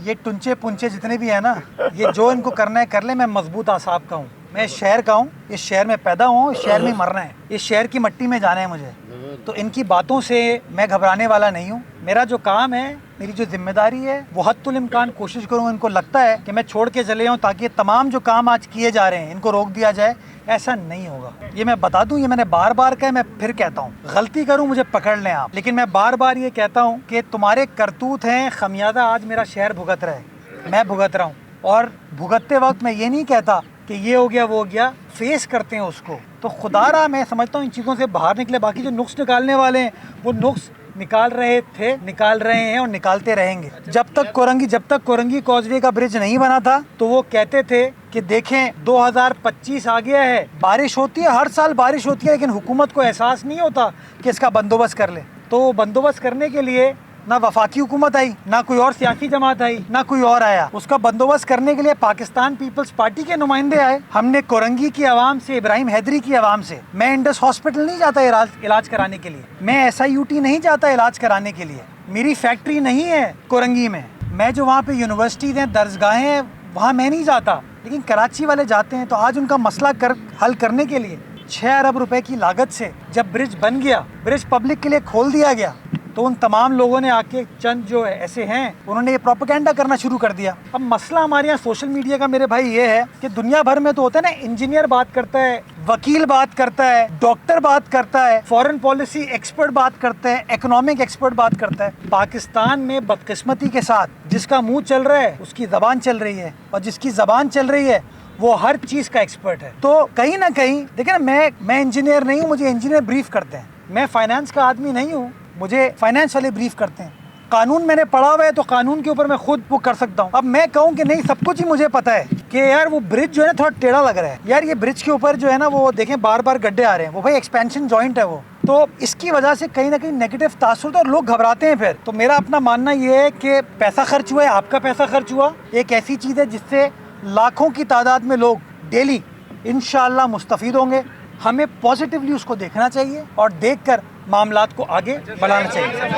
ये टुंचे पुंचे जितने भी है ना, ये जो इनको करना है कर ले। मैं मजबूत आसाब का हूँ, मैं इस शहर का हूँ, इस शहर में पैदा हुआ हूँ, इस शहर में ही मरना है, इस शहर की मट्टी में जाना है मुझे। तो इनकी बातों से मैं घबराने वाला नहीं हूँ। मेरा जो काम है, मेरी जो जिम्मेदारी है, वो हद्दुल इम्कान कोशिश करूँ। इनको लगता है कि मैं छोड़ के चले जाऊँ ताकि तमाम जो काम आज किए जा रहे हैं इनको रोक दिया जाए, ऐसा नहीं होगा। ये मैं बता दूं, ये मैंने बार बार कहा, मैं फिर कहता हूँ, गलती करूं मुझे पकड़ लें आप, लेकिन मैं बार बार ये कहता हूँ कि तुम्हारे करतूत हैं, खमियाजा आज मेरा शहर भुगत रहा है, मैं भुगत रहा हूँ। और भुगतते वक्त मैं ये नहीं कहता कि ये हो गया वो हो गया, फेस करते हैं उसको। तो खुदारा मैं समझता हूँ इन चीज़ों से बाहर निकले। बाकी जो नुक्स निकालने वाले हैं वो नुक्स निकाल रहे थे, निकाल रहे हैं और निकालते रहेंगे। जब तक कोरंगी कॉजवे का ब्रिज नहीं बना था तो वो कहते थे कि देखें 2025 आ गया है, बारिश होती है, हर साल बारिश होती है, लेकिन हुकूमत को एहसास नहीं होता कि इसका बंदोबस्त कर ले। तो बंदोबस्त करने के लिए ना वफाकी हुकूमत आई, ना कोई और सियासी जमात आई, ना कोई और आया। उसका बंदोबस्त करने के लिए पाकिस्तान पीपल्स पार्टी के नुमाइंदे आए। हमने कोरंगी की आवाम से, इब्राहिम हैदरी की आवाम से, मैं इंडस हॉस्पिटल नहीं जाता इलाज कराने के लिए, मैं SIUT नहीं जाता इलाज कराने के लिए, मेरी फैक्ट्री नहीं है कोरंगी में, मैं जो वहाँ पे यूनिवर्सिटीज़ हैं, दरसगाहें हैं, वहाँ मैं नहीं जाता, लेकिन कराची वाले जाते हैं। तो आज उनका मसला हल करने के लिए 6 अरब रुपए की लागत से जब ब्रिज बन गया, ब्रिज पब्लिक के लिए खोल दिया गया, तो उन तमाम लोगों ने आके, चंद जो ऐसे हैं, उन्होंने ये प्रोपेगेंडा करना शुरू कर दिया। अब मसला हमारे यहाँ सोशल मीडिया का मेरे भाई ये है कि दुनिया भर में तो होता है ना, इंजीनियर बात करता है, वकील बात करता है, डॉक्टर बात करता है, फॉरेन पॉलिसी एक्सपर्ट बात करता है, इकोनॉमिक एक्सपर्ट बात करता है। पाकिस्तान में बदकिस्मती के साथ जिसका मुंह चल रहा है उसकी जबान चल रही है, और जिसकी जबान चल रही है वो हर चीज का एक्सपर्ट है। तो कहीं ना कहीं देखिए ना, मैं इंजीनियर नहीं हूँ, मुझे इंजीनियर ब्रीफ करते हैं। मैं फाइनेंस का आदमी नहीं हूँ, मुझे फाइनेंस वाले ब्रीफ करते हैं। कानून मैंने पढ़ा हुआ है तो कानून के ऊपर मैं खुद वो कर सकता हूँ। अब मैं कहूँ कि नहीं, सब कुछ ही मुझे पता है कि यार वो ब्रिज जो है ना थोड़ा टेढ़ा लग रहा है, यार ये ब्रिज के ऊपर जो है ना वो देखें बार बार गड्ढे आ रहे हैं, वो भाई एक्सपेंशन जॉइंट है वो। तो इसकी वजह से कहीं ना कहीं नेगेटिव तासुर तो, और लोग घबराते हैं फिर। तो मेरा अपना मानना ये है कि पैसा खर्च हुआ है, आपका पैसा खर्च हुआ, एक ऐसी चीज़ है जिससे लाखों की तादाद में लोग डेली इंशाअल्लाह मुस्तफ़ीद होंगे। हमें पॉजिटिवली उसको देखना चाहिए और देखकर मामलात को आगे बढ़ाना चाहिए।